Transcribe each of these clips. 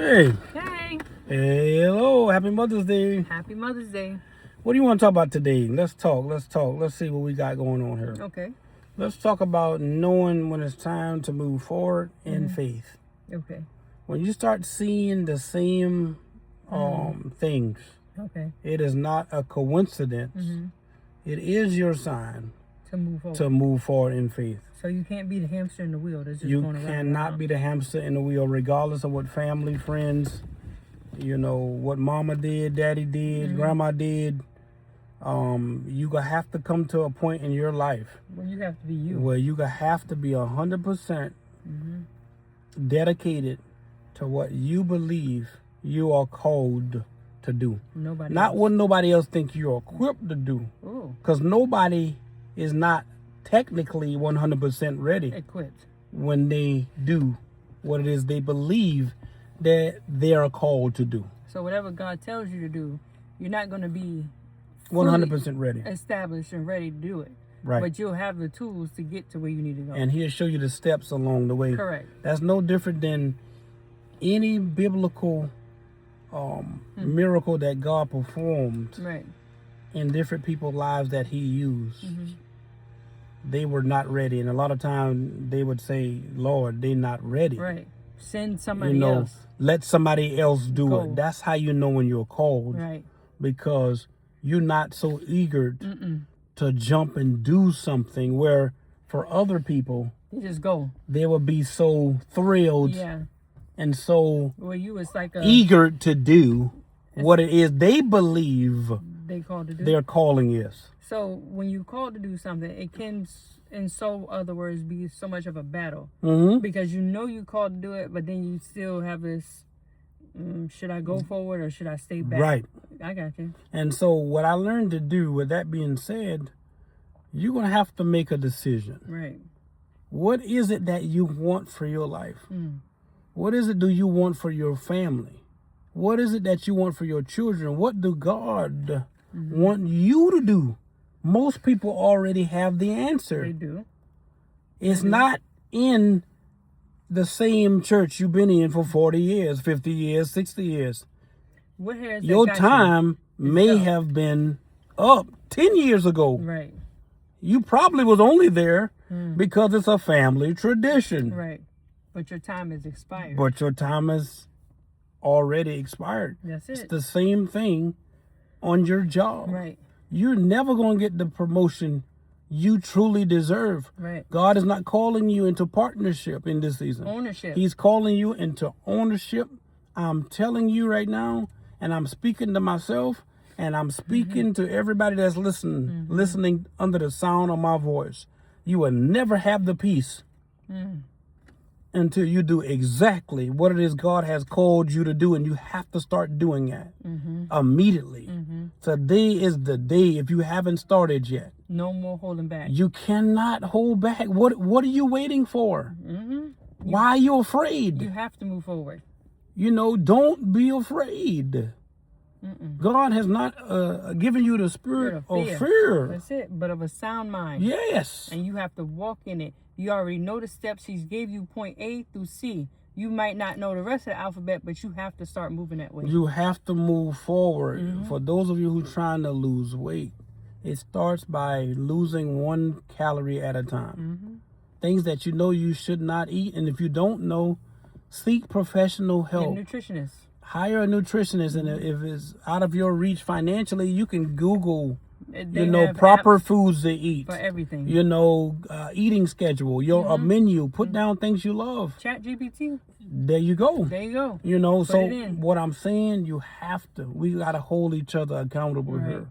Hey. Hey. Hello. Happy Mother's Day. Happy Mother's Day. What do you want to talk about today? Let's talk. Let's see what we got going on here. Okay. Let's talk about knowing when it's time to move forward in faith. Okay. When you start seeing the same things, Okay. it is not a coincidence. It is your sign To move forward. to move forward in faith. So you can't be the hamster in the wheel. That's just You going around and cannot around. be the hamster in the wheel, regardless of what family, friends, what mama did, daddy did, grandma did. You gonna have to come to a point in your life Well, you have to be you. where you gonna have to be 100% dedicated to what you believe you are called to do. Nobody Not else. what nobody else think you're equipped to do, Ooh. because nobody is not technically 100% ready Equipped. when they do what it is they believe that they are called to do. So whatever God tells you to do, you're not going to be 100% ready. established and ready to do it. Right. But you'll have the tools to get to where you need to go. And he'll show you the steps along the way. Correct. That's no different than any biblical miracle that God performed Right. in different people's lives that he used. They were not ready. And a lot of times they would say, Lord, they're not ready. Right. Send somebody else. Let somebody else do Go. it. That's how you know when you're called. Right. Because you're not so eager to jump and do something where for other people, You just go. they would be so thrilled Yeah. and so Well, you was like a eager to do what it is they believe they called to do. their calling is. So when you called to do something, it can, in so other words, be so much of a battle because you know you called to do it, but then you still have this: should I go forward or should I stay back? Right. I got you. And so what I learned to do, with that being said, you're going to have to make a decision. Right. What is it that you want for your life? What is it do you want for your family? What is it that you want for your children? What do God want you to do? Most people already have the answer. They do. It's not in the same church you've been in for 40 years, 50 years, 60 years. What has Your that got time may up. have been up 10 years ago. you? Right. You probably was only there because it's a family tradition. Right. But your time is expired. But your time has already expired. That's It's it. the same thing on your job. Right. You're never going to get the promotion you truly deserve. Right. God is not calling you into partnership in this season. Ownership. He's calling you into ownership. I'm telling you right now, and I'm speaking to myself, and I'm speaking to everybody that's listening under the sound of my voice. You will never have the peace until you do exactly what it is God has called you to do, and you have to start doing that immediately. Today is the day. If you haven't started yet, No more holding back. you cannot hold back. What are you waiting for? Why are you afraid? You have to move forward. Don't be afraid. God has not given you the spirit of fear. That's it. But of a sound mind. Yes. And you have to walk in it. You already know the steps. He's gave you point A through C. You might not know the rest of the alphabet, but you have to start moving that way. You have to move forward. For those of you who are trying to lose weight, it starts by losing 1 calorie at a time. Things that you know you should not eat. And if you don't know, seek professional Get help. a nutritionist. Hire a nutritionist. And if it's out of your reach financially, you can Google, They have proper apps foods to eat. for everything. Eating schedule, a menu, put down things you love. Chat GPT. There you go. There you go. So it in. what I'm saying, we got to hold each other accountable Right. here.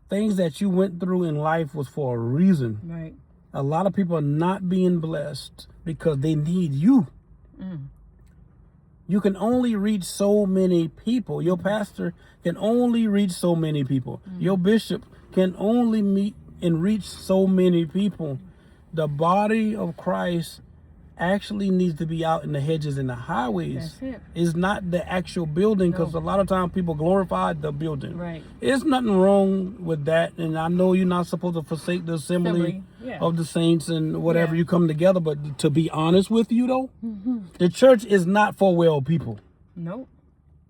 Things that you went through in life was for a reason. Right. A lot of people are not being blessed because they need you. You can only reach so many people. Your pastor can only reach so many people. Your bishop can only meet and reach so many people. The body of Christ actually needs to be out in the hedges and the highways. That's it. It's not the actual building, because No. a lot of times people glorify the building. Right. There's nothing wrong with that, and I know you're not supposed to forsake the assembly Yeah. of the saints and whatever Yeah. you come together, but to be honest with you though, the church is not for well people. Nope.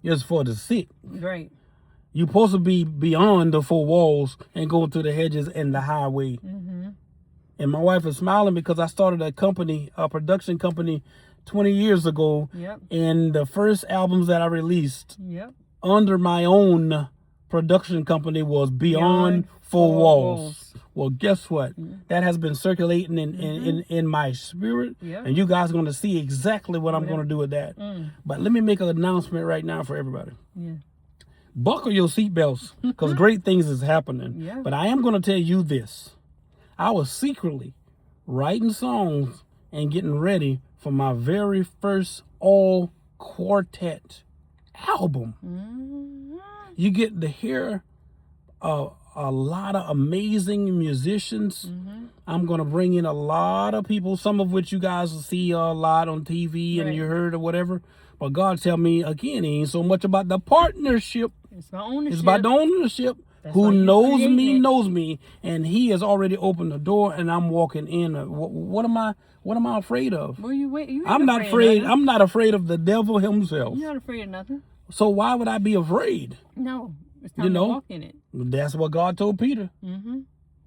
It's for the sick. Right. You're supposed to be beyond the four walls and go through the hedges and the highway. Mm-hmm. And my wife is smiling because I started a company, a production company 20 years ago. Yep. And the first albums that I released Yep. under my own production company was Beyond Four Walls. Well, guess what? That has been circulating in my spirit. Yeah. And you guys are going to see exactly what I'm going to do with that. But let me make an announcement right now for everybody. Yeah. Buckle your seatbelts, because great things is happening. Yeah. But I am going to tell you this. I was secretly writing songs and getting ready for my very first all quartet album. You get to hear a lot of amazing musicians. I'm going to bring in a lot of people, some of which you guys will see a lot on TV and Right. you heard or whatever. But God tell me, again, it ain't so much about the partnership. It's about ownership. It's about the ownership. That's Who why you knows created me it. knows me, and He has already opened the door, and I'm walking in. What am I afraid of? Well, you wait. You ain't I'm not of afraid. nothing. I'm not afraid of the devil himself. You're not afraid of nothing. So why would I be afraid? No. It's time You know? to walk in it. That's what God told Peter. Mm-hmm.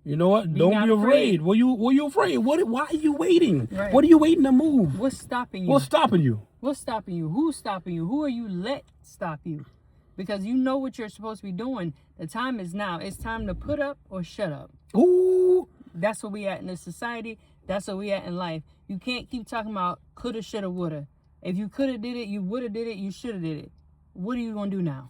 You know what? Be Don't not be afraid. afraid. Were you afraid? Why are you waiting? Right. What are you waiting to move? What's stopping you? What's stopping you? What's stopping you? Who's stopping you? Who are you let stop you? Because you know what you're supposed to be doing. The time is now. It's time to put up or shut up. Ooh. That's where we at in this society. That's where we at in life. You can't keep talking about coulda, shoulda, woulda. If you coulda did it, you woulda did it, you shoulda did it. What are you gonna do now?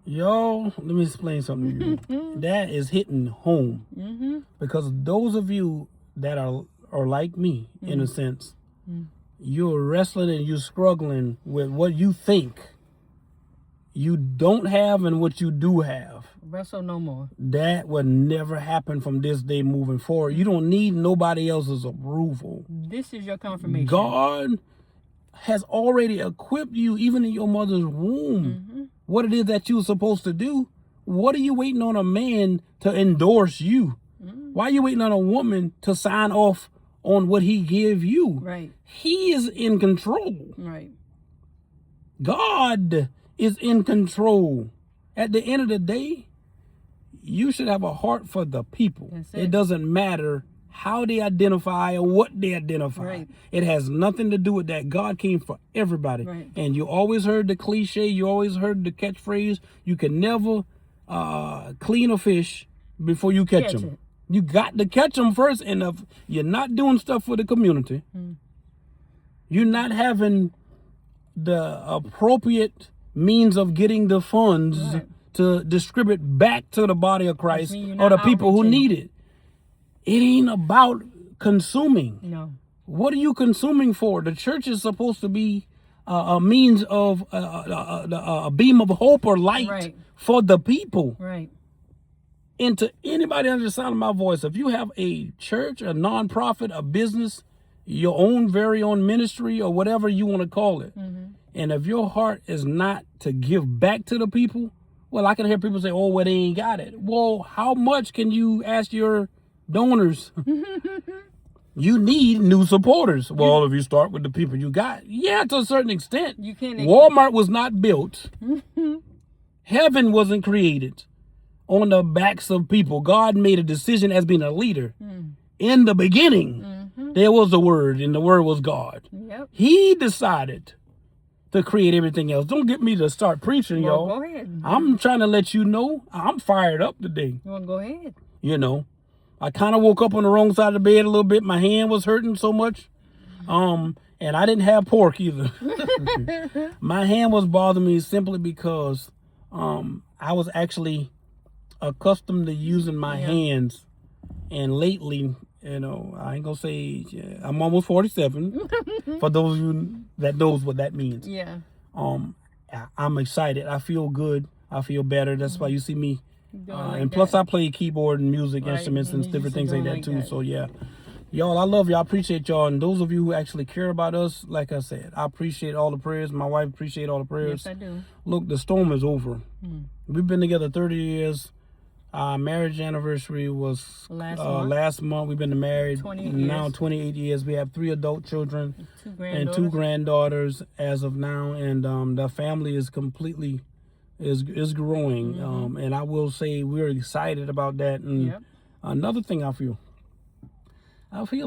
Yo, let me explain something to you. That is hitting home. Mm-hmm. Because those of you that are like me, in a sense, you're wrestling and you're struggling with what you think you don't have and what you do have. Wrestle no more. That would never happen from this day moving forward. You don't need nobody else's approval. This is your confirmation. God has already equipped you, even in your mother's womb, what it is that you're supposed to do. What are you waiting on a man to endorse you? Why are you waiting on a woman to sign off on what he gave you? Right. He is in control. Right. God is in control. At the end of the day, you should have a heart for the people. That's It it. doesn't matter how they identify or what they identify. Right. It has nothing to do with that. God came for everybody. Right. And you always heard the cliche, you always heard the catchphrase, you can never clean a fish before you catch Catch him. it. You got to catch them first. And if you're not doing stuff for the community, you're not having the appropriate means of getting the funds Right. to distribute back to the body of Christ mean you're or the not people who outreaching. need it. It ain't about consuming. No. What are you consuming for? The church is supposed to be a means of a beam of hope or light Right. for the people. Right. And to anybody under the sound of my voice, if you have a church, a nonprofit, a business, your own very own ministry, or whatever you want to call it, and if your heart is not to give back to the people, well, I can hear people say, oh, well, they ain't got it. Well, how much can you ask your donors? You need new supporters. Well, if you start with the people you got, yeah, to a certain extent. You can't. Walmart was not built. Heaven wasn't created on the backs of people. God made a decision as being a leader. In the beginning, there was the Word, and the Word was God. Yep. He decided to create everything else. Don't get me to start preaching, Well, y'all. go ahead. I'm trying to let you know I'm fired up today. You want to go ahead? You know, I kind of woke up on the wrong side of the bed a little bit. My hand was hurting so much. And I didn't have pork either. My hand was bothering me simply because I was actually accustomed to using my hands. And lately, you know, I ain't gonna say I'm almost 47. For those of you that knows what that means. Yeah. I'm excited. I feel good. I feel better. That's why you see me. Doing And like plus, that. I play keyboard and music Right. instruments and You different used to things like doing that like too. that. So yeah, Y'all, I love y'all. I appreciate y'all. And those of you who actually care about us, like I said, I appreciate all the prayers. My wife appreciate all the prayers. Yes, I do. Look, the storm is over. We've been together 30 years. Our marriage anniversary was last month. We've been married 28 years. We have 3 adult children and 2 granddaughters as of now. And the family is completely is growing. And I will say we're excited about that. And another thing I feel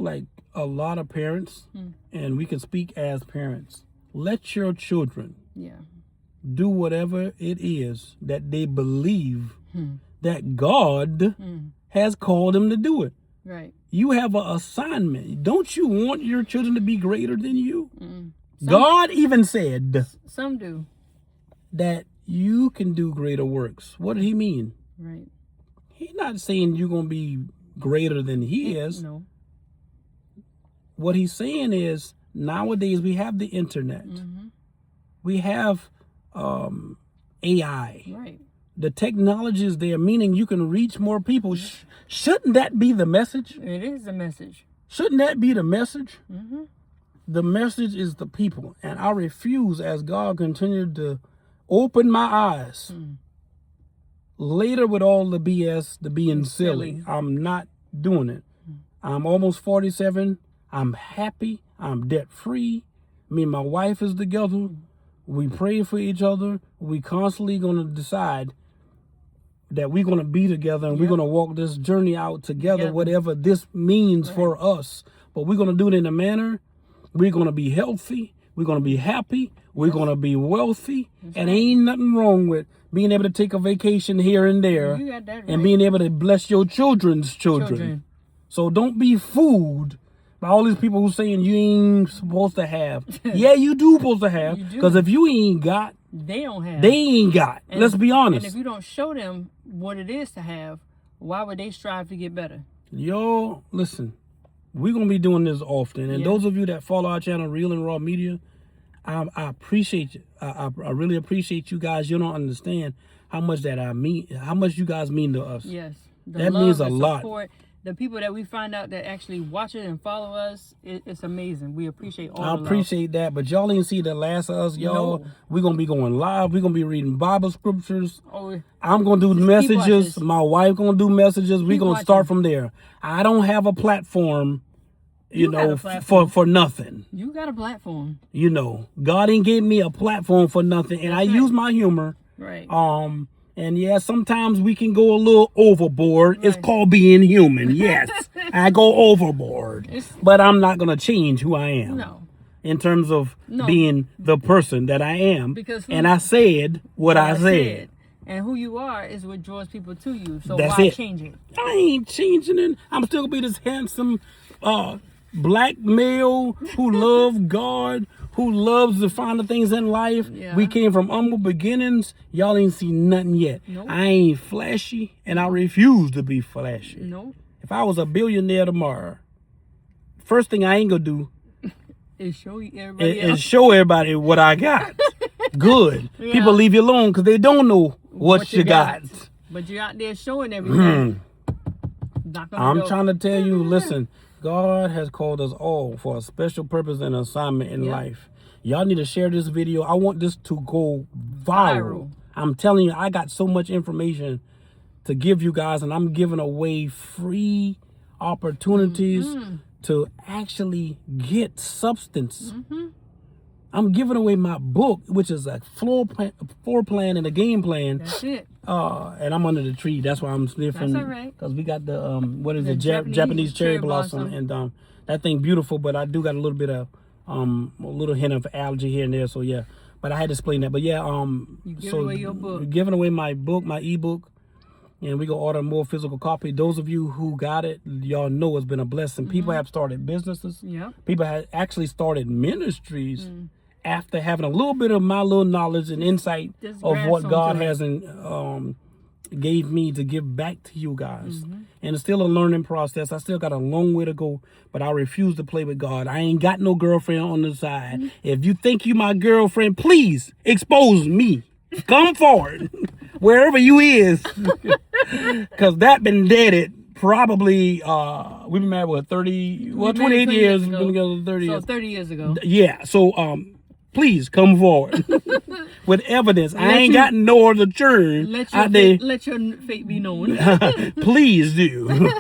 like a lot of parents, and we can speak as parents, let your children do whatever it is that they believe that God has called them to do it. Right. You have an assignment. Don't you want your children to be greater than you? God even said some do that you can do greater works. What did he mean? Right. He's not saying you're going to be greater than he is. No. What he's saying is nowadays we have the internet. We have AI. Right. The technology is there, meaning you can reach more people. Shouldn't that be the message? It is the message. Shouldn't that be the message? The message is the people. And I refuse, as God continued to open my eyes, later with all the BS, the being silly, I'm not doing it. I'm almost 47. I'm happy. I'm debt free. Me and my wife is together. We pray for each other. We constantly going to decide that we're going to be together and we're going to walk this journey out together, whatever this means for us. But we're going to do it in a manner. We're going to be healthy. We're going to be happy. We're going to be wealthy. And ain't nothing wrong with being able to take a vacation here and there and being able to bless your children's children. So don't be fooled by all these people who saying you ain't supposed to have. Yeah, you do supposed to have. Because if you ain't got, they don't have. They ain't got. And let's be honest. And if you don't show them what it is to have, why would they strive to get better? Yo, listen, we're going to be doing this often. And those of you that follow our channel, Real and Raw Media, I appreciate you. I really appreciate you guys. You don't understand how much that I mean, how much you guys mean to us. Yes. That means a lot. The people that we find out that actually watch it and follow us, it's amazing. We appreciate all I appreciate that, but y'all ain't see the last of us, y'all. No. We're going to be going live. We're going to be reading Bible scriptures. Oh, I'm going to do messages. My wife going to do messages. We're going to start from there. I don't have a platform, you know, for nothing. You got a platform. You know, God ain't gave me a platform for nothing, and I use my humor. Right. And yeah, sometimes we can go a little overboard. It's called being human. Yes, I go overboard. But I'm not going to change who I am. No. In terms of being the person that I am. Because and I said what I said. And who you are is what draws people to you. So that's why change it? I ain't changing it. I'm still going to be this handsome black male who loves God, who loves the finer things in life. We came from humble beginnings. Y'all ain't seen nothing yet. Nope. I ain't flashy, and I refuse to be flashy. Nope. If I was a billionaire tomorrow, first thing I ain't gonna do is show everybody what I got. Good. People leave you alone because they don't know what you got. But you're out there showing everything. I'm trying to tell you, listen, God has called us all for a special purpose and assignment in life. Y'all need to share this video. I want this to go viral. I'm telling you, I got so much information to give you guys, and I'm giving away free opportunities to actually get substance. I'm giving away my book, which is a floor plan and a game plan. That's it. And I'm under the tree. That's why I'm sniffing. That's all right. Because we got the what is it? Japanese cherry blossom, and that thing beautiful. But I do got a little bit of a little hint of allergy here and there. So yeah, but I had to explain that. But yeah, you giving away your book. We're giving away my book, my ebook, and we gonna order more physical copy. Those of you who got it, y'all know it's been a blessing. People have started businesses. Yeah. People have actually started ministries. After having a little bit of my little knowledge and insight of what God has gave me to give back to you guys. And it's still a learning process. I still got a long way to go, but I refuse to play with God. I ain't got no girlfriend on the side. If you think you my girlfriend, please expose me. Come forward, wherever you is, because that been deaded Probably, we've been married, what, 28 years. We've been together 30 years. So 30 years ago. Yeah, so, please come forward with evidence. I ain't got no other churn out there. Let your fate be known. Please do.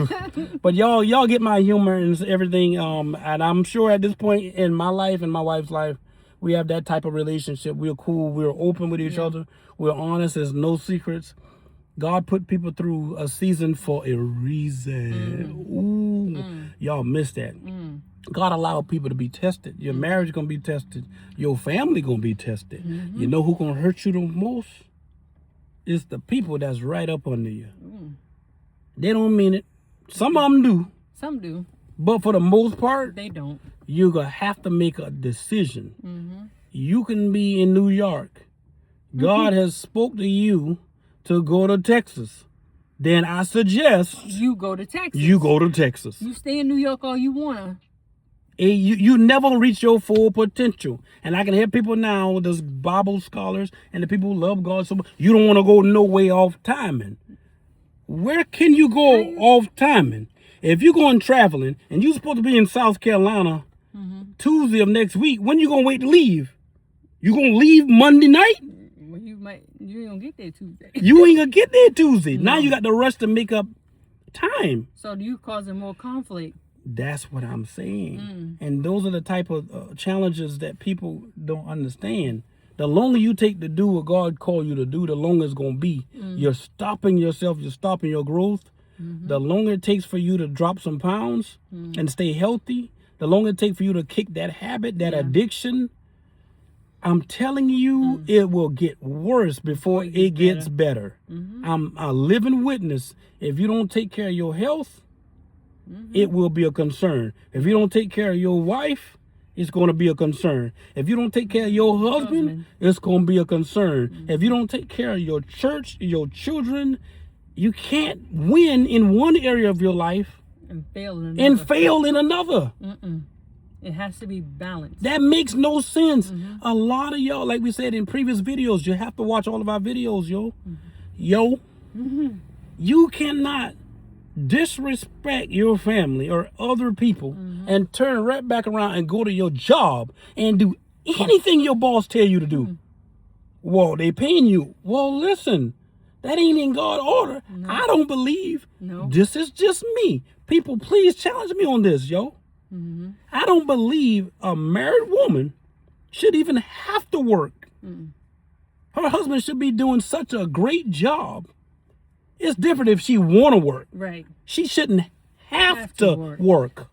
But y'all get my humor and everything. And I'm sure at this point in my life and my wife's life, we have that type of relationship. We're cool. We're open with each other. We're honest. There's no secrets. God put people through a season for a reason. Y'all missed that. God allowed people to be tested. Your marriage gonna be tested. Your family gonna be tested. You know who gonna hurt you the most? It's the people that's right up under you. They don't mean it. Some of them do. Some do. But for the most part, They don't. you're gonna have to make a decision. You can be in New York. God has spoke to you to go to Texas. Then I suggest You go to Texas. you go to Texas. You stay in New York all you wanna. You never reach your full potential. And I can hear people now, those Bible scholars and the people who love God so much, you don't want to go no way off timing. Where can you go off timing? If you're going traveling and you're supposed to be in South Carolina Tuesday of next week, when you going to wait to leave? You going to leave Monday night? Well, you ain't gonna get there Tuesday. You ain't going to get there Tuesday. Now you got to rush to make up time. So you causing more conflict. That's what I'm saying. And those are the type of challenges that people don't understand. The longer you take to do what God called you to do, the longer it's going to be. You're stopping yourself. You're stopping your growth. The longer it takes for you to drop some pounds and stay healthy, the longer it takes for you to kick that habit, that addiction, I'm telling you, it will get worse before it gets better. I'm a living witness. If you don't take care of your health, it will be a concern. If you don't take care of your wife, it's going to be a concern. If you don't take care of your husband, it's going to be a concern. If you don't take care of your church, your children, you can't win in one area of your life And fail in and fail in another. It has to be balanced. That makes no sense. A lot of y'all, like we said in previous videos, you have to watch all of our videos, yo. You cannot disrespect your family or other people and turn right back around and go to your job and do anything your boss tell you to do. Well, they paying you. Well, listen, that ain't in God's order. I don't believe. This is just me. People, please challenge me on this, yo. I don't believe a married woman should even have to work. Her husband should be doing such a great job. It's different if she want to work. Right. She shouldn't have to work.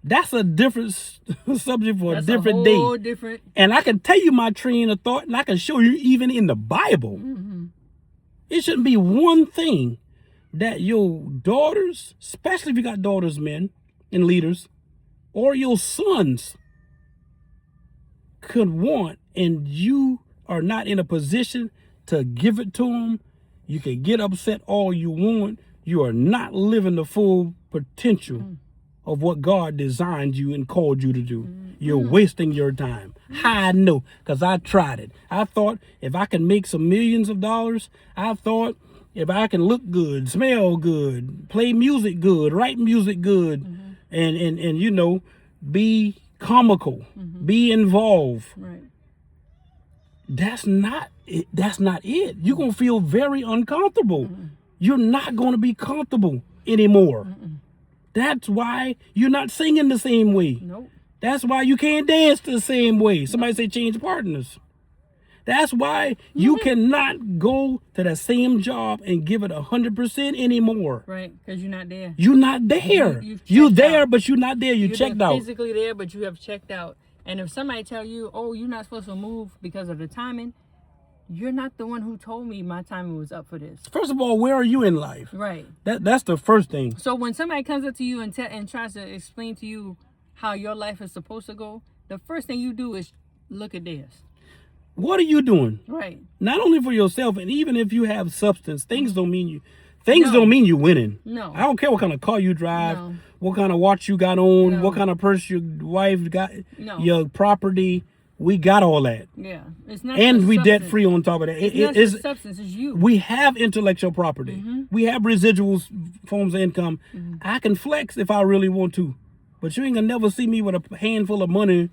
That's a different subject for a different day. Different. And I can tell you my train of thought, and I can show you even in the Bible. It shouldn't be one thing that your daughters, especially if you got daughters, men and leaders, or your sons could want, and you are not in a position to give it to them. You can get upset all you want. You are not living the full potential of what God designed you and called you to do. You're wasting your time. I know, because I tried it. I thought if I can make some millions of dollars, I thought if I can look good, smell good, play music good, write music good, and you know, be comical, be involved. Right. That's not it. You're going to feel very uncomfortable. You're not going to be comfortable anymore. That's why you're not singing the same way. Nope. That's why you can't dance the same way. Somebody say change partners. That's why you cannot go to the same job and give it 100% anymore. Right, because you're not there. You're not there. You're there, but you're not there. You're checked out. You're physically there, but you have checked out. And if somebody tell you, oh, you're not supposed to move because of the timing, you're not the one who told me my timing was up for this. First of all, where are you in life? Right. That's the first thing. So when somebody comes up to you and tries to explain to you how your life is supposed to go, the first thing you do is look at theirs. What are you doing? Right. Not only for yourself, and even if you have substance, things don't mean you're winning. No. I don't care what kind of car you drive, what kind of watch you got on, what kind of purse your wife got, your property. We got all that. Yeah. It's not And just we substance. debt free on top of that. It's not just substance, it's you. We have intellectual property. We have residual forms of income. I can flex if I really want to. But you ain't gonna never see me with a handful of money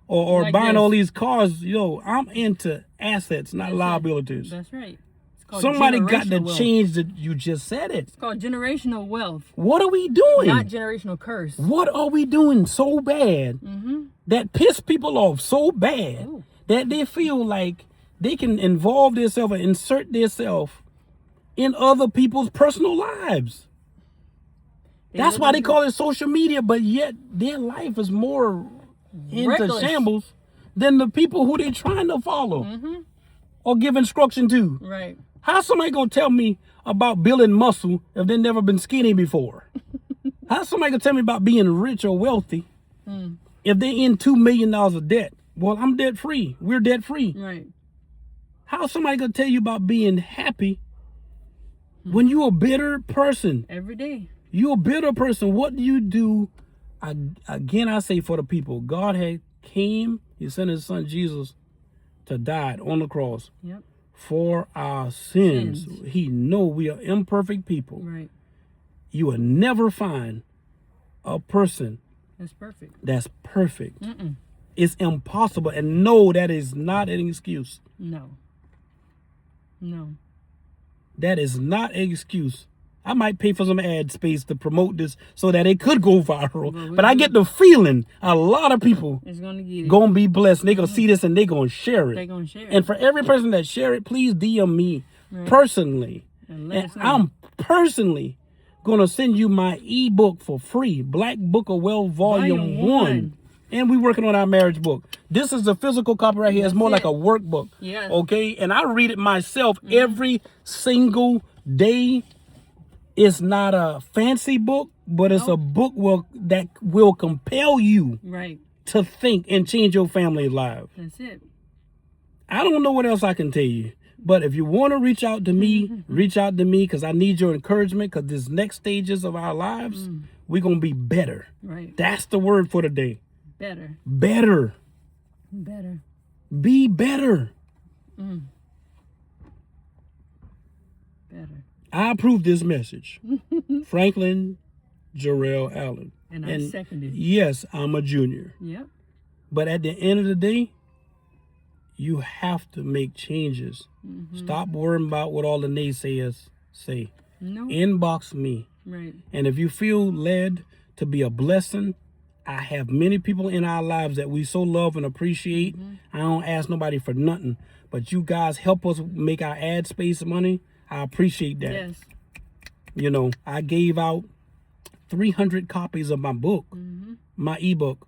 or Like buying this. all these cars. Yo, I'm into assets, not That's it. liabilities. That's right. It's called Somebody got to generational wealth. change that. You just said it. It's called generational wealth, What are we doing? not generational curse. What are we doing so bad that piss people off so bad Ooh. that they feel like they can involve themselves and insert themselves in other people's personal lives? That's why they call it social media, but yet their life is more into Reckless. shambles than the people who they're trying to follow or give instruction to. Right. How somebody gonna tell me about building muscle if they never been skinny before? How somebody gonna tell me about being rich or wealthy if they in $2 million of debt? Well, I'm debt free. We're debt free. Right. How somebody gonna tell you about being happy when you a bitter person? Every day. You a bitter person. What do you do? Again, I say for the people, God had came, he sent his son Jesus to die on the cross Yep. for our sins. He know we are imperfect people. Right. You will never find a person That's perfect. that's perfect. It's impossible. And no, that is not an excuse. No. No. That is not an excuse. I might pay for some ad space to promote this so that it could go viral. But I get the feeling a lot of people It's gonna get it. gonna be blessed. They gonna see this and they gonna share They it. gonna share it. And for every person that share it, please DM me personally. And let And us know. I'm personally gonna send you my ebook for free, Black Book of Wealth Volume 1. And we working on our marriage book. This is a physical copy right here. It's more like a workbook. Yeah. Okay. And I read it myself every single day. It's not a fancy book, but it's a book that will compel you Right. to think and change your family's life. That's it. I don't know what else I can tell you. But if you want to reach out to me, reach out to me because I need your encouragement because this next stages of our lives, we're going to be better. Right. That's the word for today. Better. Better. Better. Be better. Better. I approve this message. Franklin Jarrell Allen. And I seconded it. Yes, I'm a junior. Yep. But at the end of the day, you have to make changes. Stop worrying about what all the naysayers say. No. Inbox me. Right. And if you feel led to be a blessing, I have many people in our lives that we so love and appreciate. I don't ask nobody for nothing. But you guys help us make our ad space money. I appreciate that. Yes. You know, I gave out 300 copies of my book, my ebook,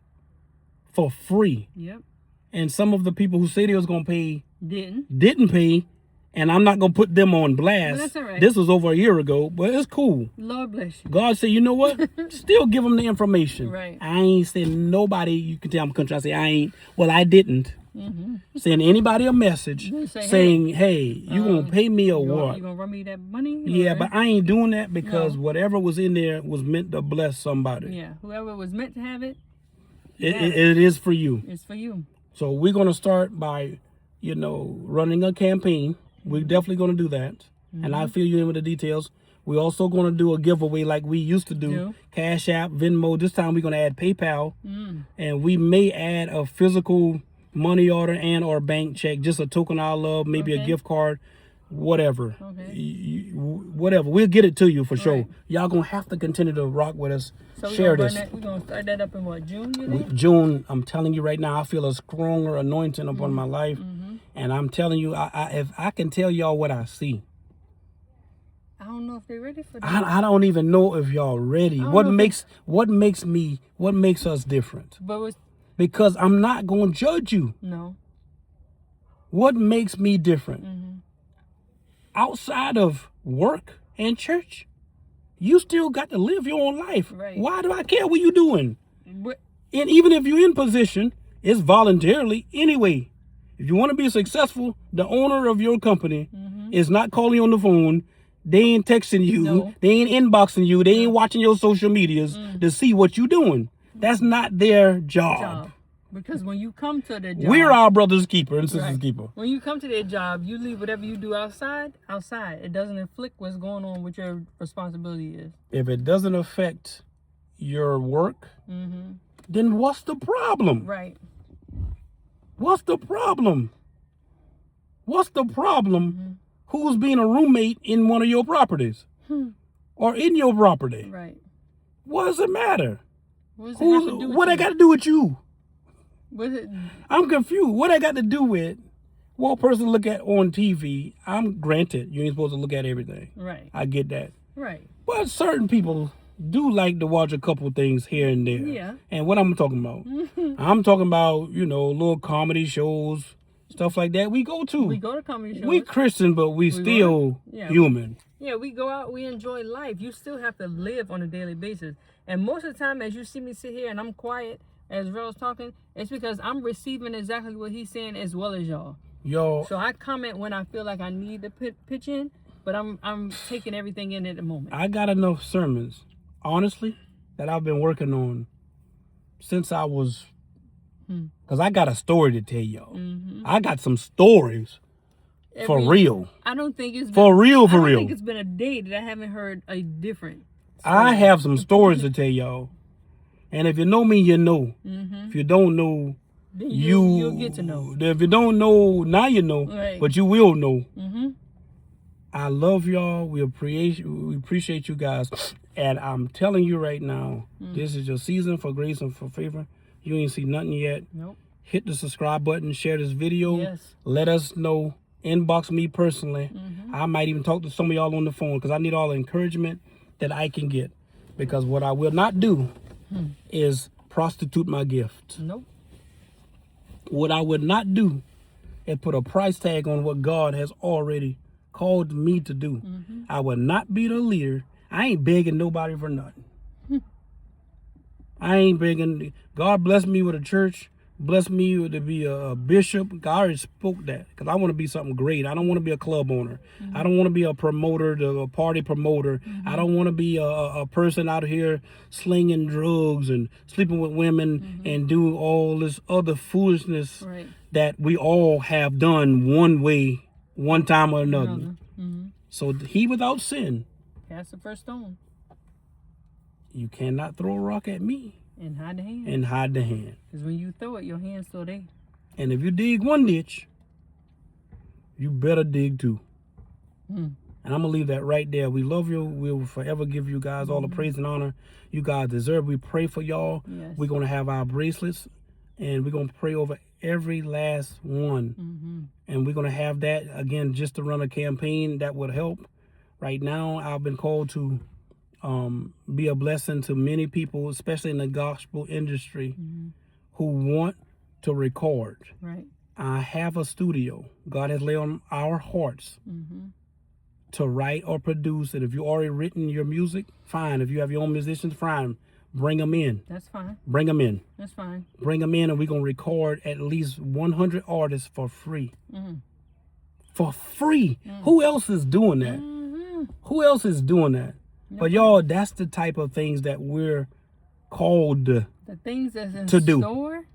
for free. Yep. And some of the people who say they was going to pay Didn't pay. And I'm not going to put them on blast. Well, that's all right. This was over a year ago, but it's cool. Lord bless you. God said, you know what? Still give them the information. Right. I ain't saying nobody, you can tell I'm country. I say, I ain't, well, I didn't. Send anybody a message Say, saying, hey, you going to pay me or what? You gonna run me that money? Yeah, Or- but I ain't doing that because No. whatever was in there was meant to bless somebody. Yeah. Whoever was meant to have it, It is for you. it's for you. So we're going to start by, running a campaign. We're definitely going to do that. And I'll fill you in with the details. We're also going to do a giveaway like we used to do. Cash App, Venmo. This time we're going to add PayPal. And we may add a physical money order and or bank check, just a token of our love, maybe a gift card, whatever. Okay. Whatever. We'll get it to you for sure. Right. Y'all going to have to continue to rock with us. So Share we're this. gonna start that up in what, June, you think? June, I'm telling you right now, I feel a stronger anointing upon my life. And I'm telling you, if I can tell y'all what I see. I don't know if they're ready for that. I don't even know if y'all ready. don't What know if makes us different? But it's, Because I'm not going to judge you. no. What makes me different? Outside of work and church, you still got to live your own life. Right. Why do I care what you doing? But, And even if you're in position, it's voluntarily anyway. If you want to be successful, the owner of your company is not calling you on the phone. They ain't texting you. No. They ain't inboxing you. They ain't watching your social medias to see what you're doing. That's not their job. Because when you come to the job, We're our brother's keeper and sister's Right. keeper. when you come to their job, you leave whatever you do outside. It doesn't inflict what's going on with your responsibility is. If it doesn't affect your work, Mm-hmm. then what's the problem? Right. What's the problem? What's the problem? Who's being a roommate in one of your properties or in your property? Right. What does it matter? What does it have to do with What you? I got to do with you? What is it? I'm confused. What I got to do with what a person look at on TV? I'm granted you ain't supposed to look at everything. Right. I get that. Right. But certain people do like to watch a couple things here and there. Yeah. And what I'm talking about? I'm talking about, little comedy shows, stuff like that. We go to. We go to comedy shows. We Christian, but we still Yeah. human. Yeah, we go out, we enjoy life. You still have to live on a daily basis. And most of the time, as you see me sit here and I'm quiet as Rel's talking, it's because I'm receiving exactly what he's saying as well as y'all. Yo, So I comment when I feel like I need to pitch in, but I'm taking everything in at the moment. I got enough sermons, honestly, that I've been working on since I was, because I got a story to tell y'all. Mm-hmm. I got some stories for real. I don't think it's been, For real. I don't think it's been a day that I haven't heard a different. I have some stories to tell y'all. And if you know me, you know. Mm-hmm. If you don't know, Then you'll get to know. If you don't know, now you know. Right. But you will know. Mm-hmm. I love y'all. We appreciate you guys. And I'm telling you right now, this is your season for grace and for favor. You ain't see nothing yet. Nope. Hit the subscribe button, share this video. Yes. Let us know. Inbox me personally. I might even talk to some of y'all on the phone because I need all the encouragement that I can get. Because what I will not do is prostitute my gift. Nope. What I would not do is put a price tag on what God has already called me to do. I would not be the leader. I ain't begging nobody for nothing. I ain't begging. God bless me with a church. Bless me to be a bishop. God already spoke that because I want to be something great. I don't want to be a club owner. I don't want to be a promoter, a party promoter. I don't want to be a person out here slinging drugs and sleeping with women and do all this other foolishness Right. that we all have done one way, one time or another. Mm-hmm. So he without sin, Cast the first stone you cannot throw a rock at me and hide the hand. and hide the hand. Because when you throw it, your hand's still there. And if you dig one ditch, you better dig two. Mm. And I'm going to leave that right there. We love you. We'll forever give you guys all the praise and honor you guys deserve. We pray for y'all. Yes. We're going to have our bracelets, and we're going to pray over every last one. Mm-hmm. And we're going to have that, again, just to run a campaign that would help. Right now, I've been called to be a blessing to many people, especially in the gospel industry, who want to record. Right. I have a studio. God has laid on our hearts to write or produce. And if you already written your music, fine. If you have your own musicians, fine. Bring them in. That's fine. Bring them in. That's fine. Bring them in, and we're going to record at least 100 artists for free. For free. Who else is doing that? Who else is doing that? But y'all, that's the type of things that we're called. The things that's in To do. store,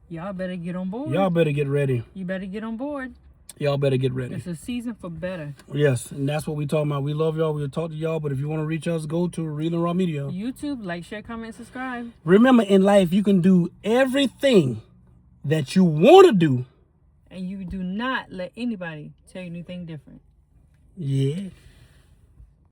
y'all better get on board. Y'all better get ready. You better get on board. Y'all better get ready. It's a season for better. Yes, and that's what we talking about. We love y'all. We'll talk to y'all. But if you want to reach us, go to Real and Raw Media. YouTube, like, share, comment, subscribe. Remember, in life, you can do everything that you want to do. And you do not let anybody tell you anything different. Yeah.